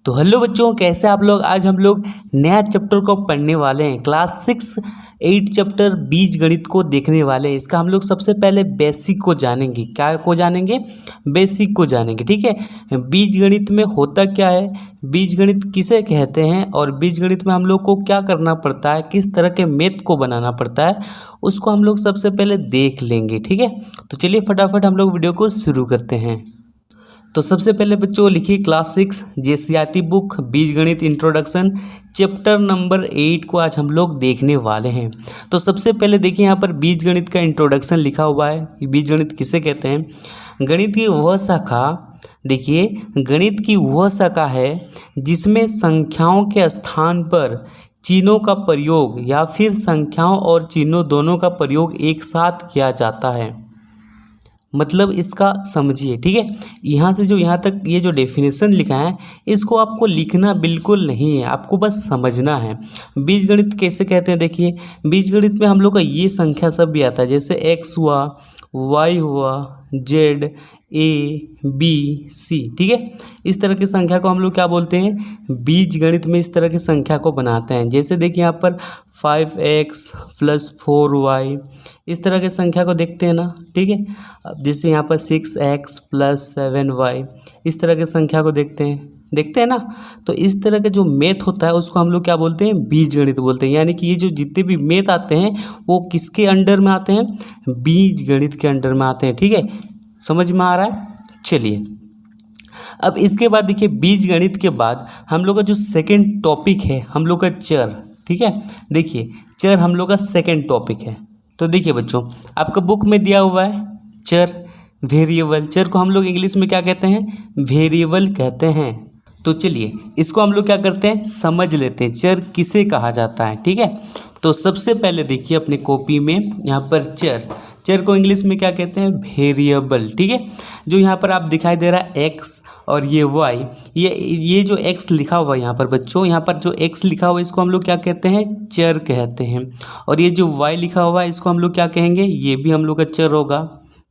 तो हेलो बच्चों, कैसे आप लोग। आज हम लोग नया चैप्टर को पढ़ने वाले हैं। क्लास 6-8 चैप्टर बीज गणित को देखने वाले हैं। इसका हम लोग सबसे पहले बेसिक को जानेंगे। क्या को जानेंगे? बेसिक को जानेंगे। ठीक है, बीज गणित में होता क्या है, बीज गणित किसे कहते हैं और बीज गणित में हम लोग को क्या करना पड़ता है, किस तरह के मैथ को बनाना पड़ता है, उसको हम लोग सबसे पहले देख लेंगे। ठीक है, तो चलिए फटाफट हम लोग वीडियो को शुरू करते हैं। तो सबसे पहले बच्चों लिखिए क्लास 6 JCRT बुक बीजगणित इंट्रोडक्शन चैप्टर नंबर 8 को आज हम लोग देखने वाले हैं। तो सबसे पहले देखिए यहाँ पर बीजगणित का इंट्रोडक्शन लिखा हुआ है। बीजगणित किसे कहते हैं? गणित की वह शाखा, देखिए गणित की वह शाखा है जिसमें संख्याओं के स्थान पर चिन्हों का प्रयोग या फिर संख्याओं और चिन्हों दोनों का प्रयोग एक साथ किया जाता है। मतलब इसका समझिए। ठीक है, यहाँ से जो यहाँ तक ये जो डेफिनेशन लिखा है इसको आपको लिखना बिल्कुल नहीं है, आपको बस समझना है। बीजगणित कैसे कहते हैं? देखिए बीजगणित में हम लोग का ये संख्या सब भी आता है, जैसे x हुआ, y हुआ, z, a, b, c। ठीक है, इस तरह की संख्या को हम लोग क्या बोलते हैं? बीज गणित में इस तरह की संख्या को बनाते हैं। जैसे देखिए यहाँ पर 5x + 4y, इस तरह की संख्या को देखते हैं ना। ठीक है, अब जैसे यहाँ पर 6x + 7y, इस तरह की संख्या को देखते हैं ना। तो इस तरह का जो मैथ होता है उसको हम लोग क्या बोलते हैं? बीज गणित बोलते हैं। यानी कि ये जो जितने भी मैथ आते हैं वो किसके अंडर में आते हैं? बीज गणित के अंडर में आते हैं। ठीक है, समझ में आ रहा है? चलिए अब इसके बाद देखिए बीज गणित के बाद हम लोग का जो सेकंड टॉपिक है हम लोग का चर। ठीक है, देखिए चर हम लोग का सेकंड टॉपिक है। तो देखिए बच्चों आपका बुक में दिया हुआ है चर, वेरिएबल। चर को हम लोग इंग्लिश में क्या कहते हैं? वेरिएबल कहते हैं। तो चलिए इसको हम लोग क्या करते हैं? समझ लेते हैं चर किसे कहा जाता है। ठीक है, तो सबसे पहले देखिए अपनी कॉपी में यहाँ पर चर को इंग्लिश में क्या कहते हैं? वेरिएबल। ठीक है, जो यहाँ पर आप दिखाई दे रहा है x और ये y, ये जो x लिखा हुआ है यहाँ पर बच्चों, यहाँ पर जो x लिखा हुआ है इसको हम लोग क्या कहते हैं? चर कहते हैं। और ये जो y लिखा हुआ है इसको हम लोग क्या कहेंगे? ये भी हम लोग का चर होगा।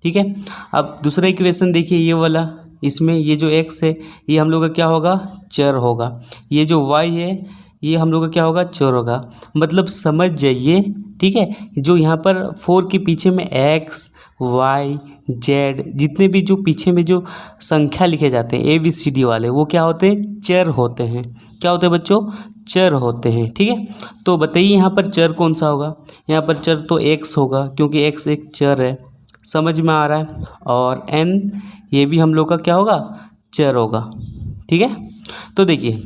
ठीक है, अब दूसरा इक्वेशन देखिए ये वाला, इसमें ये जो x है ये हम लोग का क्या होगा? चर होगा। ये जो y है ये हम लोग का क्या होगा? चर होगा। मतलब समझ जाइए। ठीक है, जो यहाँ पर 4 के पीछे में x, y, z, जितने भी जो पीछे में जो संख्या लिखे जाते हैं ABCD वाले, वो क्या होते हैं? चर होते हैं। क्या होते हैं बच्चों? चर होते हैं। ठीक है, तो बताइए यहाँ पर चर कौन सा होगा? यहाँ पर चर तो x होगा क्योंकि x एक चर है। समझ में आ रहा है? और n ये भी हम लोग का क्या होगा? चर होगा। ठीक है, तो देखिए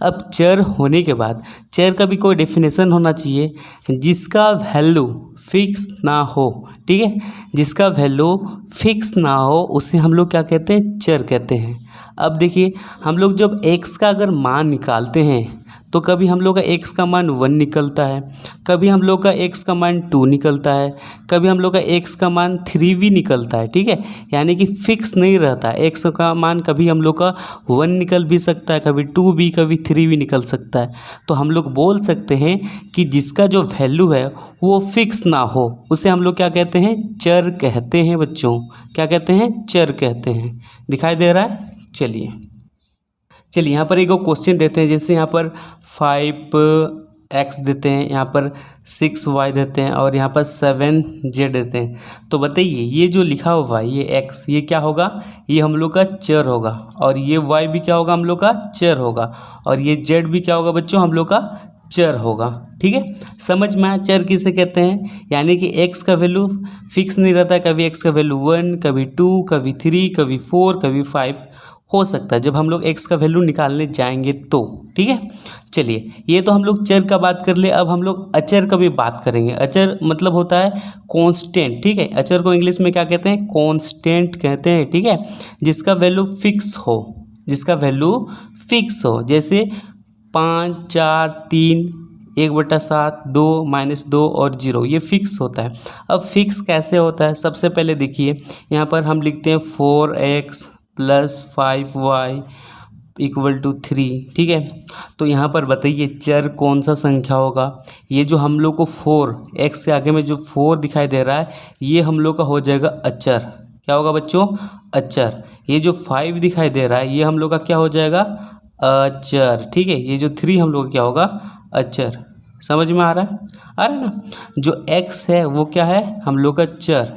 अब चर होने के बाद चर का भी कोई डेफिनेशन होना चाहिए जिसका वैल्यू फिक्स ना हो। ठीक है, जिसका वैल्यू फिक्स ना हो उसे हम लोग क्या कहते हैं? चर कहते हैं। अब देखिए हम लोग जब x का अगर मान निकालते हैं तो कभी हम लोग का x का मान 1 निकलता है, कभी हम लोग का x का मान 2 निकलता है, कभी हम लोग का x का मान 3 भी निकलता है। ठीक है, यानी कि फिक्स नहीं रहता। x का मान कभी हम लोग का 1 निकल भी सकता है, कभी 2 भी, कभी 3 भी निकल सकता है। तो हम लोग बोल सकते हैं कि जिसका जो वैल्यू है वो फिक्स ना हो उसे हम लोग क्या कहते हैं? चर कहते हैं बच्चों। क्या कहते हैं? चर कहते हैं। दिखाई दे रहा है? चलिए यहाँ पर एक क्वेश्चन देते हैं। जैसे यहाँ पर 5x देते हैं, यहाँ पर 6y देते हैं और यहाँ पर 7z देते हैं। तो बताइए ये जो लिखा हुआ है ये x, ये क्या होगा? ये हम लोग का चर होगा। और ये y भी क्या होगा? हम लोग का चर होगा। और ये z भी क्या होगा बच्चों? हम लोग का चर होगा। ठीक है, समझ में आया चर किसे कहते हैं? यानी कि x का वैल्यू फिक्स नहीं रहता है। कभी x का वैल्यू 1, कभी 2, कभी 3, कभी 4, कभी 5 हो सकता है जब हम लोग x का वैल्यू निकालने जाएंगे तो। ठीक है, चलिए ये तो हम लोग चर का बात कर ले। अब हम लोग अचर का भी बात करेंगे। अचर मतलब होता है कांस्टेंट। ठीक है, अचर को इंग्लिश में क्या कहते हैं? कांस्टेंट कहते हैं। ठीक है, जिसका वैल्यू फिक्स हो, जिसका वैल्यू फिक्स हो। जैसे 5, 4, 3, 1/7, 2, -2 और 0, ये फिक्स होता है। अब फिक्स कैसे होता है? सबसे पहले देखिए यहाँ पर हम लिखते हैं 4x + 5y = 3। ठीक है, तो यहाँ पर बताइए चर कौन सा संख्या होगा? ये जो हम लोग को 4, x के आगे में जो 4 दिखाई दे रहा है ये हम लोग का हो जाएगा अचर। क्या होगा बच्चों? अचर। ये जो 5 दिखाई दे रहा है ये हम लोग का क्या हो जाएगा? अचर। ठीक है, ये जो 3 हम लोग का क्या होगा, अचर। समझ में आ रहा है, आ रहा है ना। जो x है वो क्या है, हम लोग का चर,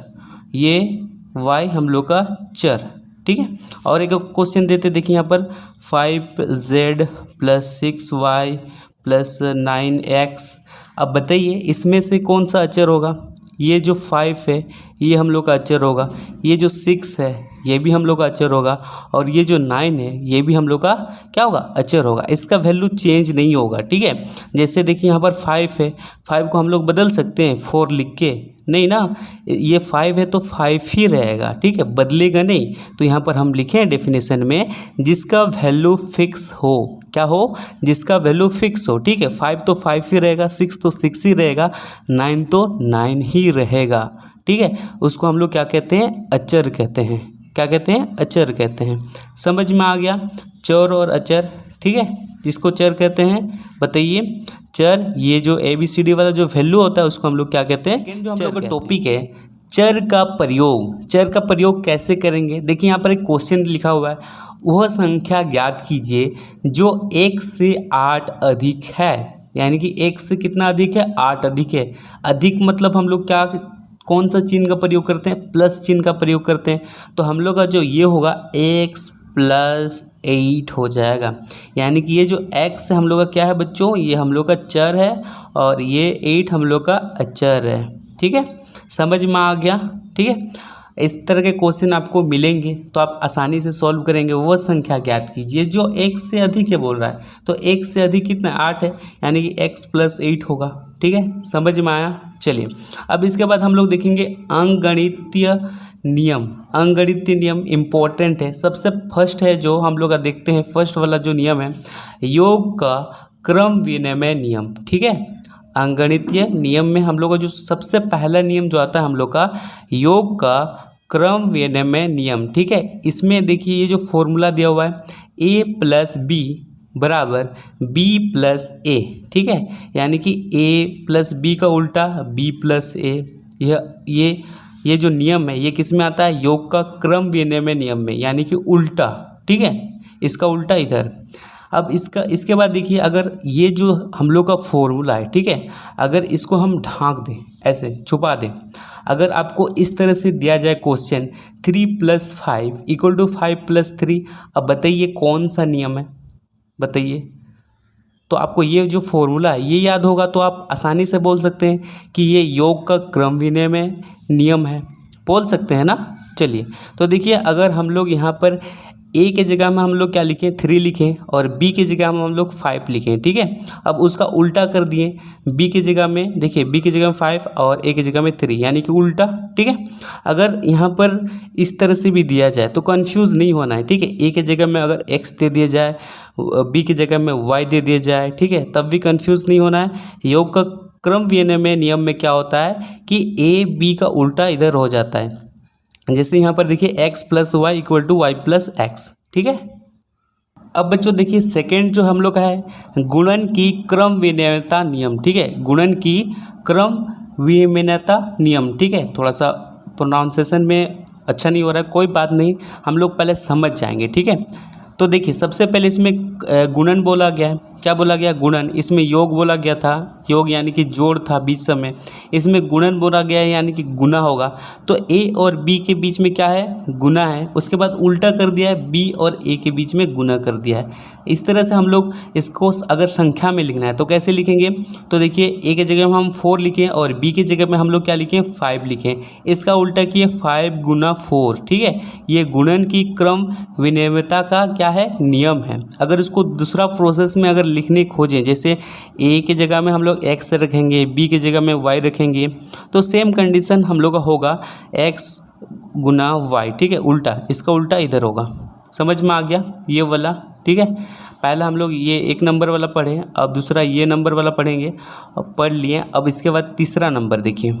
ये y हम लोग का चर। ठीक है, और एक क्वेश्चन देते देखिए यहाँ पर 5z + 6y + 9x। अब बताइए इसमें से कौन सा अचर होगा। ये जो 5 है ये हम लोग का अचर होगा, ये जो 6 है ये भी हम लोग का अचर होगा, और ये जो 9 है ये भी हम लोग का क्या होगा, अचर होगा। इसका वैल्यू चेंज नहीं होगा। ठीक है, जैसे देखिए यहाँ पर 5 है, 5 को हम लोग बदल सकते हैं 4 लिख के, नहीं ना, ये 5 है तो 5 ही रहेगा। ठीक है, बदलेगा नहीं। तो यहाँ पर हम लिखें डेफिनेशन में, जिसका वैल्यू फिक्स हो, क्या हो, जिसका वैल्यू फिक्स हो। ठीक है, 5 तो 5 ही रहेगा, 6 तो 6 ही रहेगा, 9 तो 9 ही रहेगा। ठीक है, उसको हम लोग क्या कहते हैं, अचर कहते हैं। क्या कहते हैं, अचर कहते हैं। समझ में आ गया, चर और अचर। ठीक है, जिसको चर कहते हैं, बताइए चर, ये जो ABCD वाला जो वैल्यू होता है उसको हम लोग क्या कहते हैं, जो हम लोग का टॉपिक है चर का प्रयोग। चर का प्रयोग कैसे करेंगे, देखिए यहाँ पर एक क्वेश्चन लिखा हुआ है, वह संख्या ज्ञात कीजिए जो 1 से 8 अधिक है। यानी कि 1 से कितना अधिक है, 8 अधिक है। अधिक मतलब हम लोग क्या, कौन सा चिन्ह का प्रयोग करते हैं, प्लस चिन्ह का प्रयोग करते हैं। तो हम लोग का जो ये होगा x + 8 हो जाएगा। यानी कि ये जो x है हम लोग का क्या है बच्चों, ये हम लोग का चर है, और ये 8 हम लोग का अचर है। ठीक है, समझ में आ गया। ठीक है, इस तरह के क्वेश्चन आपको मिलेंगे तो आप आसानी से सॉल्व करेंगे। वह संख्या ज्ञात कीजिए जो 1 से अधिक है बोल रहा है, तो 1 से अधिक कितना, 8 है, यानी कि x + 8 होगा। ठीक है, समझ में आया। चलिए अब इसके बाद हम लोग देखेंगे अंकगणितीय नियम। अंकगणितीय नियम इम्पोर्टेंट है। सबसे फर्स्ट है जो हम लोग का देखते हैं, फर्स्ट वाला जो नियम है, योग का क्रम विनिमय नियम। ठीक है, अंकगणितीय नियम में हम लोग का जो सबसे पहला नियम जो आता है हम लोग का, योग का क्रम विनिमय नियम। ठीक है, इसमें देखिए ये जो फॉर्मूला दिया हुआ है, a + b = b + a। ठीक है, यानी कि a + b का उल्टा b + a। ये जो नियम है ये किस में आता है, योग का क्रम विनिमय नियम में, यानी कि उल्टा। ठीक है, इसका उल्टा इधर। अब इसके बाद देखिए, अगर ये जो हम लोग का फॉर्मूला है, ठीक है, अगर इसको हम ढांक दें, ऐसे छुपा दें, अगर आपको इस तरह से दिया जाए क्वेश्चन 3 + 5 = 5 + 3, अब बताइए कौन सा नियम है, बताइए। तो आपको ये जो फॉर्मूला है ये याद होगा तो आप आसानी से बोल सकते हैं कि ये योग का क्रम विनिमय नियम है, बोल सकते हैं ना। चलिए तो देखिए, अगर हम लोग यहाँ पर a के जगह में हम लोग क्या लिखें, 3 लिखें, और b के जगह में हम लोग 5 लिखें। ठीक है, अब उसका उल्टा कर दिए, b के जगह में देखिए, b की जगह में 5 और a की जगह में 3, यानी कि उल्टा। ठीक है, अगर यहाँ पर इस तरह से भी दिया जाए तो कंफ्यूज नहीं होना है। ठीक है, a के जगह में अगर x दे दिया जाए, b की जगह में y दे दिया जाए, ठीक है, तब भी कंफ्यूज नहीं होना है। योग का क्रम विनिमय नियम में क्या होता है कि a b का उल्टा इधर हो जाता है। जैसे यहाँ पर देखिए x + y = y + x। ठीक है, अब बच्चों देखिए सेकंड जो हम लोग का है, गुणन की क्रम विनिमयता नियम। ठीक है, गुणन की क्रम विनिमयता नियम। ठीक है, थोड़ा सा प्रोनाउंसिएशन में अच्छा नहीं हो रहा है, कोई बात नहीं, हम लोग पहले समझ जाएंगे। ठीक है, तो देखिए सबसे पहले इसमें गुणन बोला गया है। क्या बोला गया, गुणन। इसमें योग बोला गया था, योग यानी कि जोड़ था बीच समय, इसमें गुणन बोला गया है यानी कि गुना होगा। तो a और b के बीच में क्या है, गुना है। उसके बाद उल्टा कर दिया है, b और a के बीच में गुना कर दिया है। इस तरह से हम लोग इसको अगर संख्या में लिखना है तो कैसे लिखेंगे, तो देखिए a के जगह में हम 4 लिखें और b की जगह में हम लोग क्या लिखें, 5 लिखें। इसका उल्टा किए 5 × 4। ठीक है, ये गुणन की क्रम विनिमयता का क्या है, नियम है। अगर इसको दूसरा प्रोसेस में अगर लिखने खोजें, जैसे a के जगह में हम लोग x रखेंगे, b की जगह में y रखेंगे, तो सेम कंडीशन हम लोग का होगा x × y। ठीक है, उल्टा, इसका उल्टा इधर होगा। समझ में आ गया ये वाला। ठीक है, पहला हम लोग ये 1 नंबर वाला पढ़े, अब दूसरा ये नंबर वाला पढ़ेंगे, अब पढ़ लिए। अब इसके बाद तीसरा नंबर देखिए,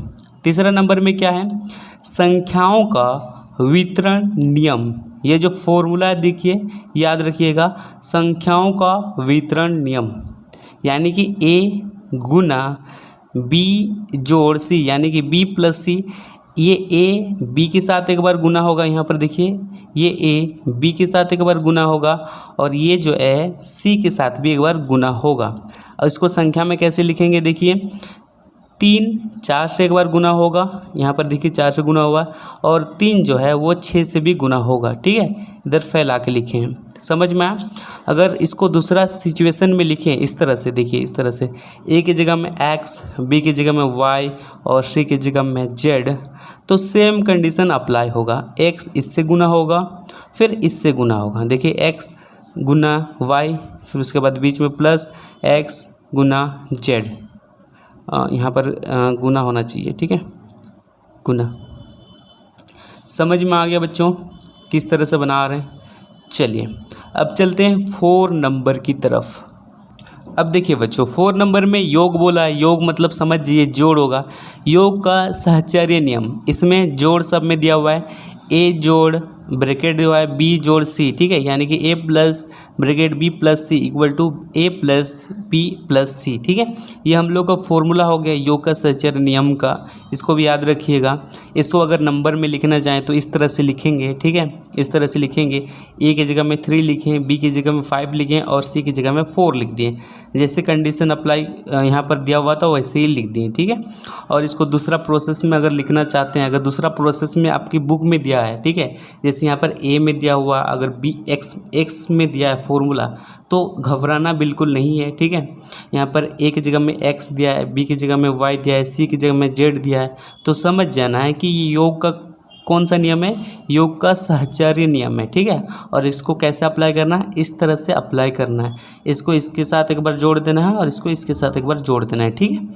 तीसरा नंबर में क्या है, संख्याओं का वितरण नियम। ये जो फॉर्मूला है देखिए, याद रखिएगा, संख्याओं का वितरण नियम, यानी कि a × b + c, यानी कि b + c ये ए बी के साथ एक बार गुना होगा, यहाँ पर देखिए ये ए बी के साथ एक बार गुना होगा और ये जो है सी के साथ भी एक बार गुना होगा। और इसको संख्या में कैसे लिखेंगे, देखिए 3 4 से एक बार गुना होगा, यहाँ पर देखिए 4 से गुना हुआ और 3 जो है वो 6 से भी गुना होगा। ठीक है, इधर फैला के लिखे हैं, समझ में आया। अगर इसको दूसरा सिचुएशन में लिखें इस तरह से, देखिए इस तरह से ए की जगह में एक्स, बी की जगह में वाई और सी की जगह में जेड, तो सेम कंडीशन अप्लाई होगा। एक्स इससे गुना होगा फिर इससे गुना होगा, देखिए एक्स गुना वाई फिर उसके बाद बीच में प्लस एक्स गुना जेड, यहाँ पर गुना होना चाहिए। ठीक है, गुना। समझ में आ गया बच्चों किस तरह से बना रहे हैं। चलिए अब चलते हैं 4 नंबर की तरफ। अब देखिए बच्चों 4 नंबर में योग बोला है, योग मतलब समझिए जोड़ होगा। योग का साहचर्य नियम, इसमें जोड़ सब में दिया हुआ है, ए जोड़ ब्रैकेट दिया हुआ है बी जोड़ सी। ठीक है, यानी कि a plus bracket b plus c equal to a plus b plus c. ठीक है, ये हम लोग का फॉर्मूला हो गया योग का साहचर्य नियम का, इसको भी याद रखिएगा। इसको अगर नंबर में लिखना चाहें तो इस तरह से लिखेंगे। ठीक है, इस तरह से लिखेंगे, ए की जगह में 3 लिखें, बी की जगह में 5 लिखें और सी की जगह में 4 लिख दिए। जैसे कंडीशन अप्लाई यहाँ पर दिया हुआ था वैसे ही लिख दिए। ठीक है, और इसको दूसरा प्रोसेस में अगर लिखना चाहते हैं, अगर दूसरा प्रोसेस में आपकी बुक में दिया है, ठीक है, जैसे यहाँ पर ए में दिया हुआ, अगर बी एक्स में दिया है फॉर्मूला, तो घबराना बिल्कुल नहीं है। ठीक है, यहाँ पर ए की जगह में एक्स दिया है, बी की जगह में वाई दिया है, सी की जगह में जेड दिया है, तो समझ जाना है कि योग का कौन सा नियम है, योग का साहचर्य नियम है। ठीक है, और इसको कैसे अप्लाई करना है, इस तरह से अप्लाई करना है। इसको इसके साथ एक बार जोड़ देना है और इसको इसके साथ एक बार जोड़ देना है। ठीक है,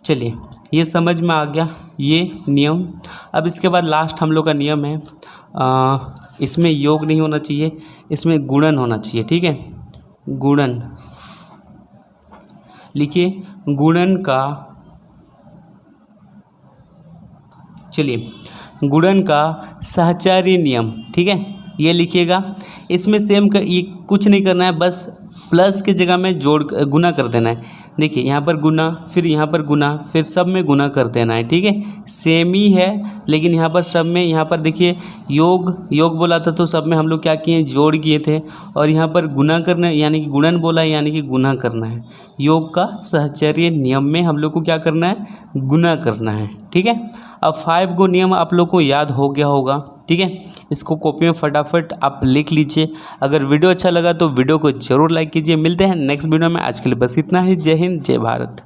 चलिए ये समझ में आ गया ये नियम। अब इसके बाद लास्ट हम लोग का नियम है, इसमें योग नहीं होना चाहिए, इसमें गुणन होना चाहिए। ठीक है, गुणन लिखिए, गुणन का, चलिए गुणन का साहचर्य नियम। ठीक है, ये लिखिएगा। इसमें सेम ये कुछ नहीं करना है, बस प्लस की जगह में जोड़ गुना कर देना है। देखिए यहाँ पर गुना, फिर यहाँ पर गुना, फिर सब में गुना कर देना है। ठीक है, सेम ही है लेकिन यहाँ पर सब में, यहाँ पर देखिए योग बोला था तो सब में हम लोग क्या किए, जोड़ किए थे, और यहाँ पर गुना करना यानी कि गुणन बोला है यानी कि गुना करना है। योग का साहचर्य नियम में हम लोग को क्या करना है, गुना करना है। ठीक है, अब 5 को नियम आप लोग को याद हो गया होगा। ठीक है, इसको कॉपी में फटाफट आप लिख लीजिए। अगर वीडियो अच्छा लगा तो वीडियो को जरूर लाइक कीजिए। मिलते हैं नेक्स्ट वीडियो में, आज के लिए बस इतना ही। जय हिंद, जय भारत।